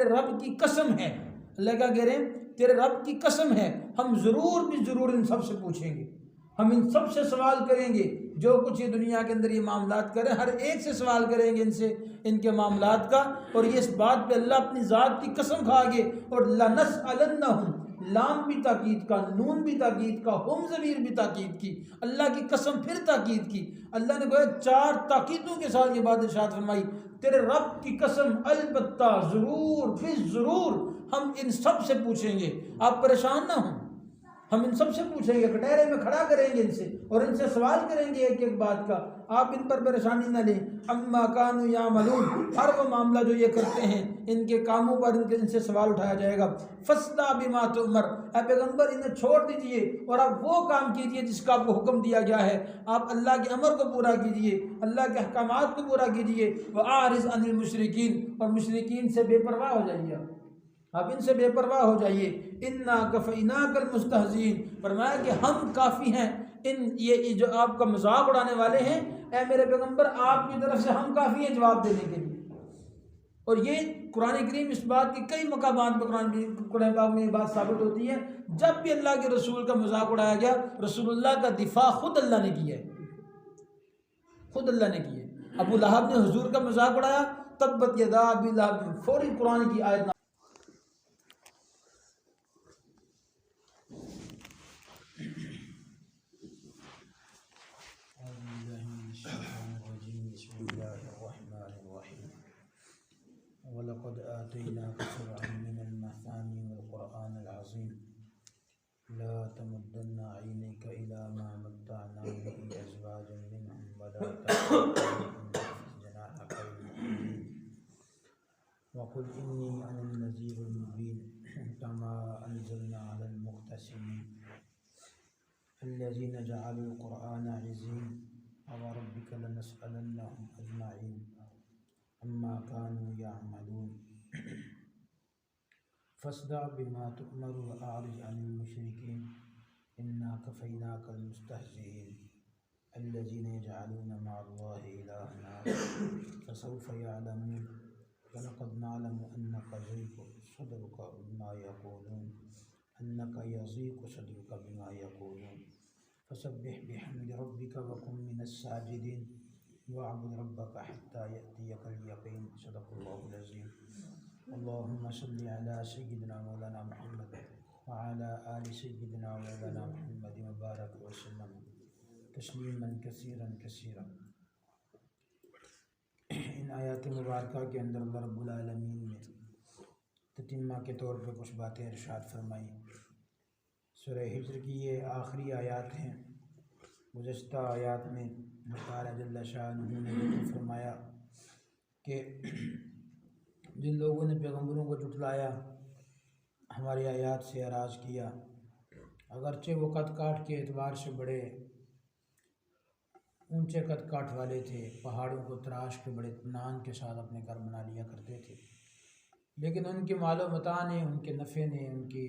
رب کی قسم ہے، اللہ کیا کہہ رہے ہیں؟ تیرے رب کی قسم ہے ہم ضرور بھی ضرور ان سب سے پوچھیں گے، ہم ان سب سے سوال کریں گے جو کچھ یہ دنیا کے اندر یہ معاملات کریں، ہر ایک سے سوال کریں گے ان سے، ان کے معاملات کا۔ اور یہ اس بات پہ اللہ اپنی ذات کی قسم کھا گے۔ اور لَنَسْأَلَنَّهُمْ، لام بھی تاکید کا، نون بھی تاکید کا، ہم ضمیر بھی تاکید کی، اللہ کی قسم پھر تاکید کی۔ اللہ نے گویا 4 تاکیدوں کے ساتھ یہ بات ارشاد فرمائی، تیرے رب کی قسم البتہ ضرور بھی ضرور ہم ان سب سے پوچھیں گے۔ آپ پریشان نہ ہوں، ہم ان سب سے پوچھیں گے، کٹہرے میں کھڑا کریں گے ان سے اور ان سے سوال کریں گے ایک ایک بات کا، آپ ان پر پریشانی نہ لیں۔ اما کانوا یعملون، ہر وہ معاملہ جو یہ کرتے ہیں ان کے کاموں پر ان سے سوال اٹھایا جائے گا۔ فاصدع بما تؤمر، اے پیغمبر انہیں چھوڑ دیجئے اور آپ وہ کام کیجئے جس کا آپ کو حکم دیا گیا ہے، آپ اللہ کے امر کو پورا کیجئے، اللہ کے احکامات کو پورا کیجئے۔ وَأَعْرِضْ عَنِ الْمُشْرِكِينَ، اور مشرکین سے بے پرواہ ہو جائیے، آپ ان سے بے پرواہ ہو جائیے۔ اِنَّا كَفَيْنَاكَ الْمُسْتَهْزِئِينَ، فرمایا کہ ہم کافی ہیں ان یہ جو آپ کا مذاق اڑانے والے ہیں، اے میرے پیغمبر آپ کی طرف سے ہم کافی ہیں جواب دینے کے لیے۔ اور یہ قرآن کریم اس بات کی کئی مقامات پہ قرآن پاک میں یہ بات ثابت ہوتی ہے، جب بھی اللہ کے رسول کا مذاق اڑایا گیا، رسول اللہ کا دفاع خود اللہ نے کیا ہے، خود اللہ نے کیا ہے۔ ابو لہب نے حضور کا مذاق اڑایا، تبت یدا ابی لہب، فوری قرآن کی آیت وَلَقَدْ آتَيْنَاكَ سَبْعًا مِنَ الْمَثَانِي وَالْقُرْآنِ الْعَظِيمِ لَا تَمُدَّنَّ عَيْنَيْكَ إِلَىٰ مَا مَتَّعْنَا بِهِ أَزْوَاجًا مِّنْهُمْ وَلَا تَحْزَنْ جَنَاحَكَ لِلْمُؤْمِنِينَ وَقُلْ إِنِّي أَنَا النَّذِيرُ الْمُبِينُ كَمَا أَنزَلْنَا عَلَى الْمُقْتَسِمِينَ الَّذِينَ جَعَلُوا الْقُرْآنَ عِضِينَ فَوَرَبِّكَ لَنَسْأَلَنَّهُمْ أَجْمَعِينَ عما كانوا يعملون فاصدع بما تؤمر وأعرض عن المشركين إنا كفيناك المستهزئين الذين يجعلون مع الله إلها آخر فسوف يعلمون ولقد نعلم أنك يضيق صدرك بما يقولون فسبح بحمد ربك وكن من الساجدين وَاعْبُدْ رَبَّكَ حَتَّى يَأْتِيَكَ الْيَقِينُ صدق اللہ العظیم۔ اللهم صل على سيدنا مولانا محمد وعلى آل سيدنا مولانا محمد وبارك وسلم تسلیما کثیرا کثیرا۔ ان آیات مبارکہ کے اندر اللہ رب العالمین نے تتمہ کے طور پہ کچھ باتیں ارشاد فرمائی۔ سورہ ہجر کی یہ آخری آیات ہیں۔ گزشتہ آیات میں اللہ جل شانہ نے ذکر فرمایا کہ جن لوگوں نے پیغمبروں کو جھٹلایا، ہماری آیات سے اعراض کیا، اگرچہ وہ قد کاٹ کے اعتبار سے بڑے اونچے قد کاٹ والے تھے، پہاڑوں کو تراش کے بڑے اطمینان کے ساتھ اپنے گھر بنا لیا کرتے تھے، لیکن ان کے مال و متاع نے، ان کے نفع نے، ان کی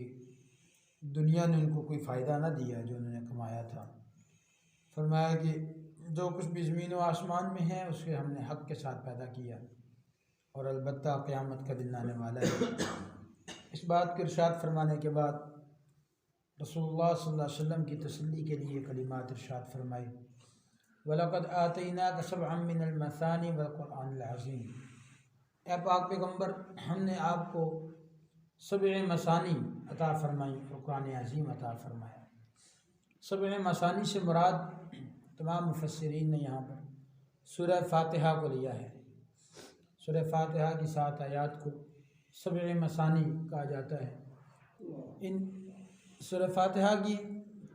دنیا نے ان کو کوئی فائدہ نہ دیا جو انہوں نے کمایا تھا۔ فرمایا کہ جو کچھ بھی زمین و آسمان میں ہے اسے ہم نے حق کے ساتھ پیدا کیا، اور البتہ قیامت کا دن آنے والا ہے۔ اس بات کے ارشاد فرمانے کے بعد رسول اللہ صلی اللہ علیہ وسلم کی تسلی کے لیے کلمات ارشاد فرمائی، وَلَقَدْ آتَيْنَاكَ سَبْعًا مِّنَ الْمَثَانِي وَالْقُرْآنِ الْعَظِيمِ، اے پاک پیغمبر ہم نے آپ کو 7 مثانی عطا فرمائی اور قرآن عظیم عطا فرمایا۔ 7 مثانی سے مراد تمام مفسرین نے یہاں پر سورہ فاتحہ کو لیا ہے۔ سورہ فاتحہ کی 7 آیات کو 7 مثانی کہا جاتا ہے۔ ان سورہ فاتحہ کی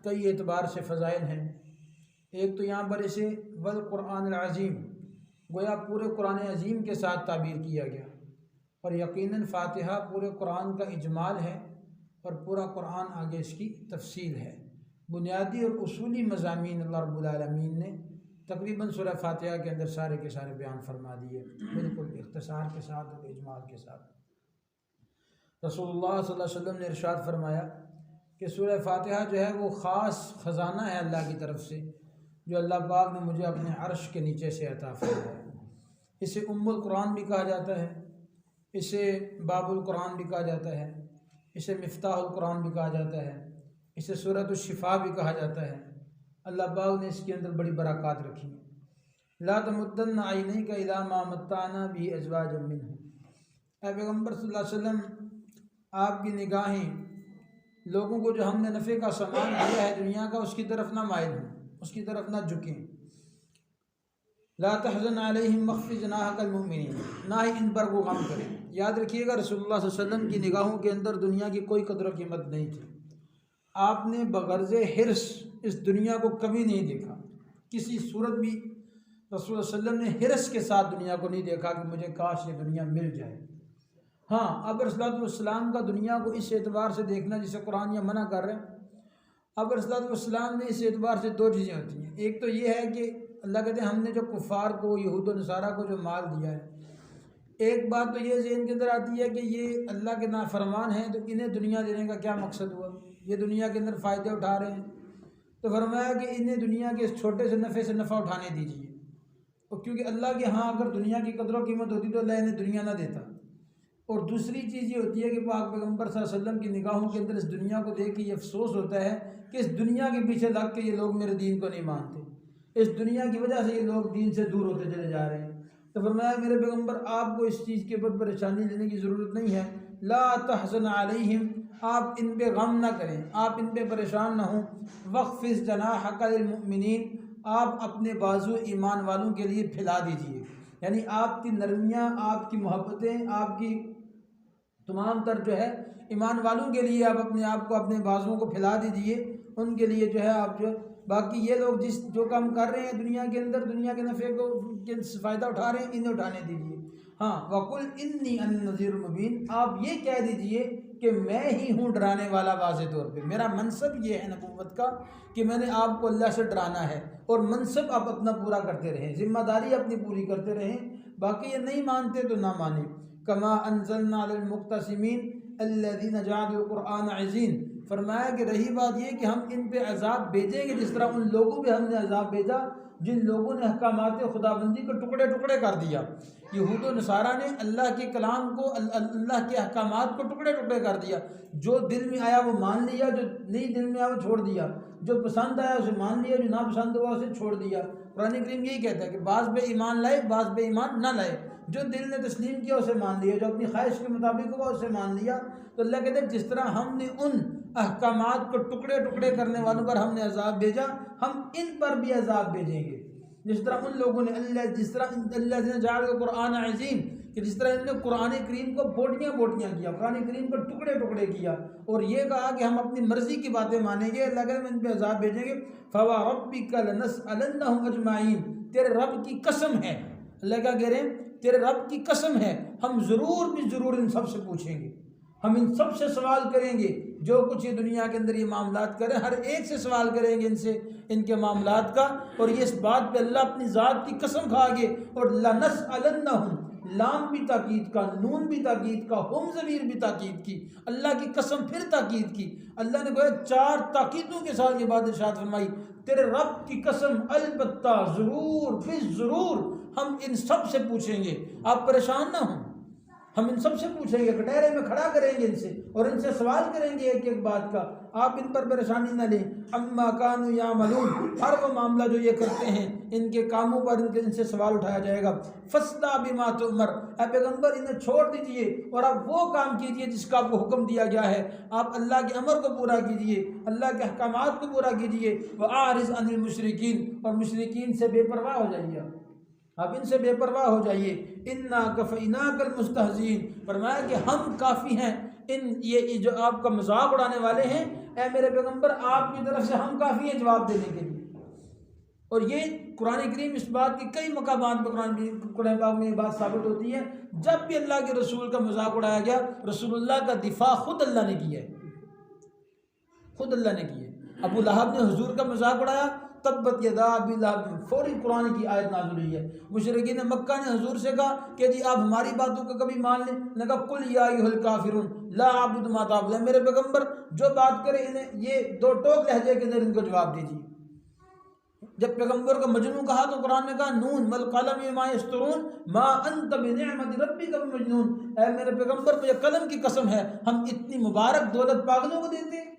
کئی اعتبار سے فضائل ہیں۔ ایک تو یہاں پر اسے والقرآن العظیم، گویا پورے قرآن عظیم کے ساتھ تعبیر کیا گیا، اور یقیناً فاتحہ پورے قرآن کا اجمال ہے اور پورا قرآن آگے اس کی تفصیل ہے۔ بنیادی اور اصولی مضامین اللہ رب العالمین نے تقریباً سورہ فاتحہ کے اندر سارے کے سارے بیان فرما دیے، بالکل اختصار کے ساتھ اور اجمال کے ساتھ۔ رسول اللہ صلی اللہ علیہ وسلم نے ارشاد فرمایا کہ سورہ فاتحہ جو ہے وہ خاص خزانہ ہے اللہ کی طرف سے، جو اللہ پاک نے مجھے اپنے عرش کے نیچے سے عطا فرمایا۔ اسے ام القرآن بھی کہا جاتا ہے، اسے باب القرآن بھی کہا جاتا ہے، اسے مفتاح القرآن بھی کہا جاتا ہے، اسے سورۃ الشفاء بھی کہا جاتا ہے۔ اللہ پاک نے اس کے اندر بڑی برکات رکھی ہیں۔ لا تمدن عینیک الی ما متعنا به ازواجا منهم، اے پیغمبر صلی اللہ علیہ وسلم آپ کی نگاہیں لوگوں کو جو ہم نے نفع کا سامان دیا ہے دنیا کا اس کی طرف نہ مائل ہوں، اس کی طرف نہ جھکیں۔ لا تحزن علیہم واخفض جناحک للمؤمنین، نہ ہی ان پر وہ غم کریں۔ یاد رکھیے گا رسول اللہ صلی اللہ علیہ وسلم کی نگاہوں کے اندر دنیا کی کوئی قدر و قیمت نہیں تھی۔ آپ نے بغرض حرص اس دنیا کو کبھی نہیں دیکھا، کسی صورت بھی رسول اللہ علیہ وسلم نے حرص کے ساتھ دنیا کو نہیں دیکھا کہ مجھے کاش یہ دنیا مل جائے۔ ہاں، اب رسول اللہ علیہ وسلم کا دنیا کو اس اعتبار سے دیکھنا جسے قرآن یہ منع کر رہے ہیں۔ اب رسول اللہ علیہ وسلم نے اس اعتبار سے دو چیزیں ہوتی ہیں۔ ایک تو یہ ہے کہ اللہ کہتے ہیں ہم نے جو کفار کو، یہود و نصارہ کو جو مال دیا ہے، ایک بات تو یہ ذہن کے اندر آتی ہے کہ یہ اللہ کے نافرمان ہیں، تو انہیں دنیا دینے کا کیا مقصد ہوا؟ یہ دنیا کے اندر فائدے اٹھا رہے ہیں، تو فرمایا کہ انہیں دنیا کے اس چھوٹے سے نفع سے نفع اٹھانے دیجیے، اور کیونکہ اللہ کے ہاں اگر دنیا کی قدر و قیمت ہوتی تو اللہ انہیں دنیا نہ دیتا۔ اور دوسری چیز یہ ہوتی ہے کہ پاک پیغمبر صلی اللہ علیہ وسلم کی نگاہوں کے اندر اس دنیا کو دیکھ کے یہ افسوس ہوتا ہے کہ اس دنیا کے پیچھے لگ کے یہ لوگ میرے دین کو نہیں مانتے، اس دنیا کی وجہ سے یہ لوگ دین سے دور ہوتے چلے جا رہے ہیں۔ تو فرمایا میرے پیغمبر آپ کو اس چیز کے اوپر پریشانی لینے کی ضرورت نہیں ہے۔ لا تحزن علیہم، آپ ان پہ غم نہ کریں، آپ ان پہ پریشان نہ ہوں۔ واخفض جناحک للمؤمنین، آپ اپنے بازو ایمان والوں کے لیے پھیلا دیجئے، یعنی آپ کی نرمیاں، آپ کی محبتیں، آپ کی تمام تر جو ہے ایمان والوں کے لیے آپ اپنے آپ کو، اپنے بازوؤں کو پھیلا دیجئے، ان کے لیے جو ہے آپ جو باقی یہ لوگ جو کام کر رہے ہیں دنیا کے اندر، دنیا کے نفع کو فائدہ اٹھا رہے ہیں، انہیں اٹھانے دیجئے۔ ہاں، وَقُلْ إِنِّي أَنَا النَّذِيرُ الْمُبِينُ، آپ یہ کہہ دیجئے کہ میں ہی ہوں ڈرانے والا واضح طور پہ، میرا منصب یہ ہے نبوت کا کہ میں نے آپ کو اللہ سے ڈرانا ہے، اور منصب آپ اپنا پورا کرتے رہیں، ذمہ داری اپنی پوری کرتے رہیں، باقی یہ نہیں مانتے تو نہ مانیں۔ کما انزلنا علی المقتسمین الذین جعلوا القرآن عظیم، فرمایا کہ رہی بات یہ کہ ہم ان پہ عذاب بھیجیں گے جس طرح ان لوگوں پہ ہم نے عذاب بھیجا جن لوگوں نے احکامات خداوندی کو ٹکڑے ٹکڑے کر دیا۔ یہود و نصارہ نے اللہ کے کلام کو، اللہ کے احکامات کو ٹکڑے ٹکڑے کر دیا، جو دل میں آیا وہ مان لیا، جو نہیں دل میں آیا وہ چھوڑ دیا، جو پسند آیا اسے مان لیا، جو ناپسند ہوا اسے چھوڑ دیا۔ قرآن کریم یہی کہتا ہے کہ بعض بے ایمان لائے، بعض بے ایمان نہ لائے، جو دل نے تسلیم کیا اسے مان لیا، جو اپنی خواہش کے مطابق ہوا اسے مان لیا۔ تو اللہ کہتے ہیں جس طرح ہم نے ان احکامات کو ٹکڑے ٹکڑے کرنے والوں پر ہم نے عذاب بھیجا، ہم ان پر بھی عذاب بھیجیں گے۔ جس طرح ان لوگوں نے جس طرح اللہ نے جعل قرآن عظیم، کہ جس طرح انہوں نے قرآن کریم کو بوٹیاں بوٹیاں کیا، قرآن کریم کو ٹکڑے ٹکڑے کیا، اور یہ کہا کہ ہم اپنی مرضی کی باتیں مانیں گے، اللہ کہتے ہیں ان پہ عذاب بھیجیں گے۔ فَوَرَبِّكَ لَنَسْأَلَنَّهُمْ أَجْمَعِينَ، تیرے رب کی قسم ہے، اللہ کیا کہہ رہے ہیں، تیرے رب کی قسم ہے ہم ضرور بھی ضرور ان سب سے پوچھیں گے، ہم ان سب سے سوال کریں گے، جو کچھ یہ دنیا کے اندر یہ معاملات کرے ہر ایک سے سوال کریں گے ان سے، ان کے معاملات کا۔ اور یہ اس بات پہ اللہ اپنی ذات کی قسم کھا گے، اور لَنَسْأَلَنَّهُمْ، لام بھی تاکید کا، نون بھی تاکید کا، ہم ضمیر بھی تاکید کی، اللہ کی قسم پھر تاکید کی۔ اللہ نے کہا 4 تاکیدوں کے ساتھ یہ بات ارشاد فرمائی، تیرے رب کی قسم البتہ ضرور بھی ضرور ہم ان سب سے پوچھیں گے، آپ پریشان نہ ہوں، ہم ان سب سے پوچھیں گے، کٹہرے میں کھڑا کریں گے ان سے، اور ان سے سوال کریں گے ایک ایک بات کا، آپ ان پر پریشانی نہ لیں۔ اما کانوا یعملون، ہر وہ معاملہ جو یہ کرتے ہیں ان کے کاموں پر ان سے سوال اٹھایا جائے گا۔ فاصدع بما تؤمر، اے پیغمبر انہیں چھوڑ دیجئے اور آپ وہ کام کیجئے جس کا آپ کو حکم دیا گیا ہے، آپ اللہ کے امر کو پورا کیجئے، اللہ کے احکامات کو پورا کیجئے۔ واعرض عن المشرکین، اور مشرکین سے بے پرواہ ہو جائیے، آپ ان سے بے پرواہ ہو جائیے۔ انا کفیناک المستہزئین، فرمایا کہ ہم کافی ہیں ان یہ جو آپ کا مذاق اڑانے والے ہیں، اے میرے پیغمبر آپ کی طرف سے ہم کافی ہیں جواب دینے کے لیے۔ اور یہ قرآن کریم اس بات کی کئی مقامات پہ قرآن پاک میں یہ بات ثابت ہوتی ہے، جب بھی اللہ کے رسول کا مذاق اڑایا گیا، رسول اللہ کا دفاع خود اللہ نے کیا ہے، خود اللہ نے کیا ہے۔ ابو لہب نے حضور کا مذاق اڑایا، تبت یدا ابی لہب، فوری قرآن کی آیت نازل ہوئی ہے۔ مشرکین مکہ نے حضور سے کہا کہ جی آپ ہماری باتوں کو کبھی مان لیں، نے کہا قل یا ایھا الکافرون لا اعبد ما تعبدون، میرے پیغمبر جو بات کرے انہیں یہ 2 ٹوک لہجے کے اندر ان کو جواب دیجیے۔ جب پیغمبر کو مجنون کہا تو قرآن نے کہا نون والقلم وما یسطرون ما انت بنعمت ربک بمجنون، اے میرے پیغمبر مجھے قلم کی قسم ہے، ہم اتنی مبارک دولت پاگلوں کو دیتے ہیں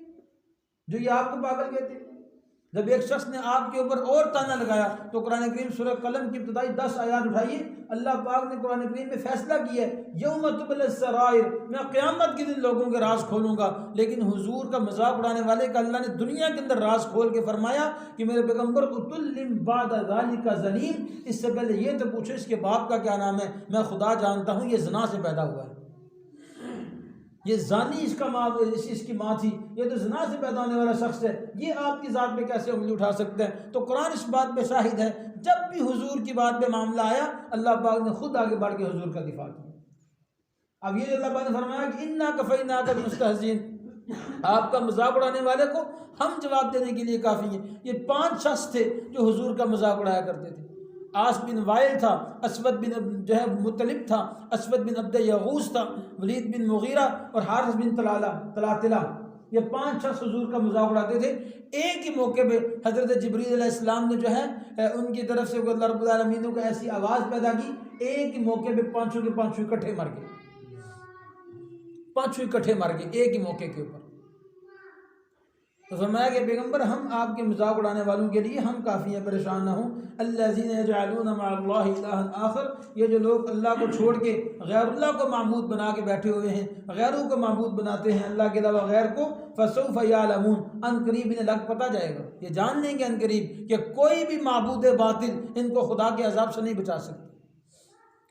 جو یہ آپ کو پاگل کہتے ہیں۔ جب ایک شخص نے آپ کے اوپر اور تانا لگایا تو قرآن کریم سورہ قلم کی ابتدائی 10 آیات اٹھائیے، اللہ پاک نے قرآن کریم میں فیصلہ کیا ہے یوم تبلی السرائر، میں قیامت کے دن لوگوں کے راز کھولوں گا، لیکن حضور کا مذاق اڑانے والے کا اللہ نے دنیا کے اندر راز کھول کے فرمایا کہ میرے پیغمبر اتلم بعد ذالک زنیم، اس سے پہلے یہ تو پوچھو اس کے باپ کا کیا نام ہے، میں خدا جانتا ہوں یہ زنا سے پیدا ہوا ہے، یہ زانی اس کا ماں، اس کی ماں تھی، یہ تو زنا سے پیدا ہونے والا شخص ہے، یہ آپ کی ذات پہ کیسے انگلی اٹھا سکتے ہیں؟ تو قرآن اس بات پہ شاہد ہے، جب بھی حضور کی بات پہ معاملہ آیا اللہ پاک نے خود آگے بڑھ کے حضور کا دفاع کیا۔ اب یہ جو اللہ پاک نے فرمایا کہ انا کفیناک بالمستہزئین، آپ کا مذاق اڑانے والے کو ہم جواب دینے کے لیے کافی ہیں۔ یہ 5 شخص تھے جو حضور کا مذاق اڑایا کرتے تھے، عاص بن وائل تھا، اسود بن جو ہے مطلب تھا، اسود بن عبد یغوث تھا، ولید بن مغیرہ اور حارث بن طلاتلہ، یہ 5 شخص حضور کا مذاق اڑاتے تھے۔ ایک ہی موقع پہ حضرت جبریل علیہ السلام نے جو ہے ان کی طرف سے اللہ رب العالمین کو ایسی آواز پیدا کی، ایک ہی موقع پہ 5 کے 5 اکٹھے مر گئے، 5 اکٹھے مر گئے ایک ہی موقع کے اوپر۔ تو فرمایا کہ پیغمبر ہم آپ کے مذاق اڑانے والوں کے لیے ہم کافی ہیں، پریشان نہ ہوں۔ الذین یجعلون مع اللہ الہا آخر، یہ جو لوگ اللہ کو چھوڑ کے غیر اللہ کو معبود بنا کے بیٹھے ہوئے ہیں، غیروں کو معبود بناتے ہیں اللہ کے علاوہ غیر کو، فسوف یعلمون، ان قریب انہیں لگ پتہ جائے گا، یہ جان لیں گے ان قریب کہ کوئی بھی معبود باطل ان کو خدا کے عذاب سے نہیں بچا سکتا،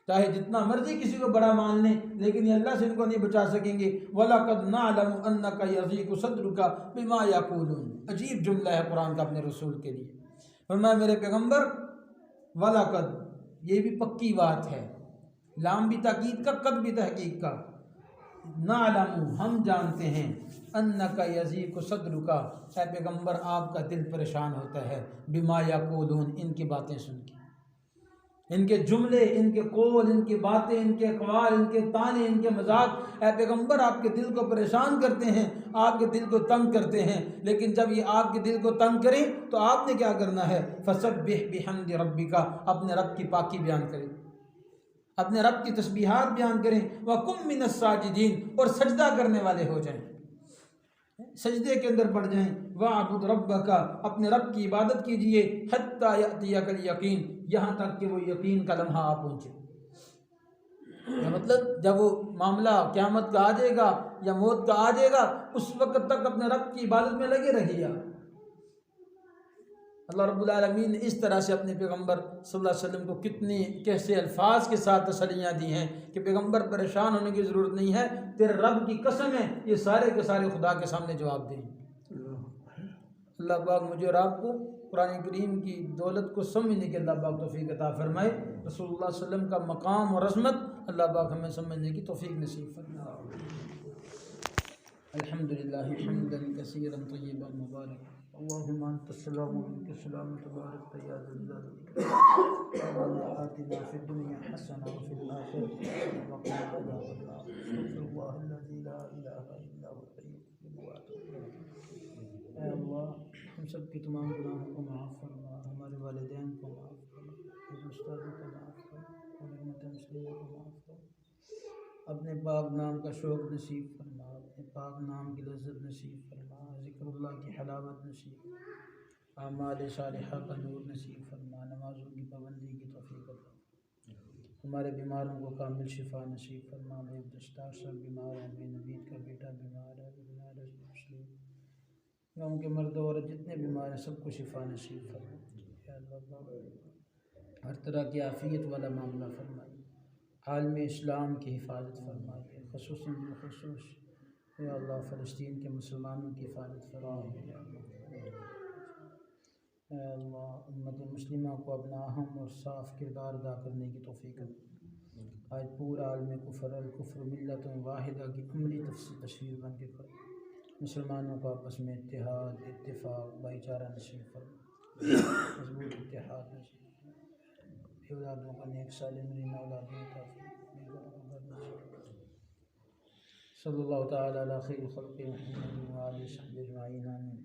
چاہے جتنا مرضی کسی کو بڑا مان لیں لیکن یہ اللہ سے ان کو نہیں بچا سکیں گے۔ وَلَقَدْ نَعْلَمُ أَنَّكَ يَضِيقُ صَدْرُكَ بِمَا يَقُولُونَ، عجیب جملہ ہے قرآن کا اپنے رسول کے لیے، فرمایا میرے پیغمبر وَلَقَدْ، یہ بھی پکی بات ہے، لام بھی تاکید کا، قد بھی تحقیق کا، نعلم ہم جانتے ہیں، أَنَّكَ يَضِيقُ صَدْرُكَ، اے پیغمبر آپ کا دل پریشان ہوتا ہے، بِمَا يَقُولُونَ، ان کی باتیں سن کے، ان کے جملے، ان کے قول، ان کی باتیں، ان کے اقوال، ان کے طعنے، ان کے مذاق، اے پیغمبر آپ کے دل کو پریشان کرتے ہیں، آپ کے دل کو تنگ کرتے ہیں، لیکن جب یہ آپ کے دل کو تنگ کریں تو آپ نے کیا کرنا ہے؟ فسبح بحمد ربک، اپنے رب کی پاکی بیان کریں، اپنے رب کی تسبیحات بیان کریں، وَقُم مِّنَ السَّاجِدِينَ، اور سجدہ کرنے والے ہو جائیں، سجدے کے اندر پڑ جائیں، وَاعْبُدْ رَبَّكَ، اپنے رب کی عبادت کیجئے، حَتَّى يَأْتِيَكَ الْيَقِينُ، یہاں تک کہ وہ یقین کا لمحہ آ پہنچے۔ مطلب جب وہ معاملہ قیامت کا آ جائے گا یا موت کا آ جائے گا، اس وقت تک اپنے رب کی عبادت میں لگے رہیے۔ اللہ رب العالمین نے اس طرح سے اپنے پیغمبر صلی اللہ علیہ وسلم کو کتنی کیسے الفاظ کے ساتھ تسلیاں دی ہیں کہ پیغمبر پریشان ہونے کی ضرورت نہیں ہے، تیرے رب کی قسم ہے یہ سارے کے سارے خدا کے سامنے جواب دیں۔ اللہ پاک مجھے اور آپ کو قرآن کریم کی دولت کو سمجھنے کے اللہ پاک توفیق عطا فرمائے، رسول اللہ صلی اللہ علیہ وسلم کا مقام اور عظمت اللہ پاک ہمیں سمجھنے کی توفیق نصیب فرمائے۔ الحمدللہ حمدا کثیرا طیبا مبارکا، اللہم انت السلام و منک السلام تبارک یا ذا الجلال والإکرام، ربنا آتنا فی الدنیا حسنہ وفی الآخرۃ حسنہ وقنا عذاب النار، استغفر اللہ الذی لا الہ الا هو الحی القیوم واتوب الیہ۔ اے اللہ ہم سب کی تمام گناہوں کو معاف فرما، ہمارے والدین کو معاف فرما، ہمارے استادوں کو معاف فرما، اور امت مسلمہ کو معاف فرما، اپنے پاک نام کا شوق نصیب فرما، اپنے پاک نام کی لذت نصیب فرما، ذکر اللہ کی حلاوت نصیب فرما، اعمال صالحہ کا نور نصیب فرما، نمازوں کی پابندی کی توفیق عطا، ہمارے بیماروں کو کامل شفا نصیب فرما، بے دستار سب بیمار ہیں، بے نوید کا بیٹا بیمار ہے، بیمار ہے مسلم، گاؤں کے مرد و عورت جتنے بیمار ہیں سب کو شفا نصیب فرما، یا اللہ ہر طرح کی عافیت والا معاملہ فرمائیے، عالم اسلام کی حفاظت فرمائیے، خصوصاً بالخصوص یا اللہ فلسطین کے مسلمانوں کی حفاظت فرمائیے، یا اللہ امت مسلمہ کو اپنا اہم اور صاف کردار ادا کرنے کی توفیق دے، آج پورا عالم کفر الکفر ملت واحدہ کی عملی تصویر بن کے کھڑے، مسلمانوں کو آپس میں اتحاد، اتفاق، بھائی چارہ نصیب فرما، مضبوط اتحاد نصیب فرما، بے اولادوں کا نیک صالح نرینہ اولادیں عطا فرما، صلی اللہ تعالی علی خیر خلق محمد و آلہ وصحبہ اجمعین، آمین۔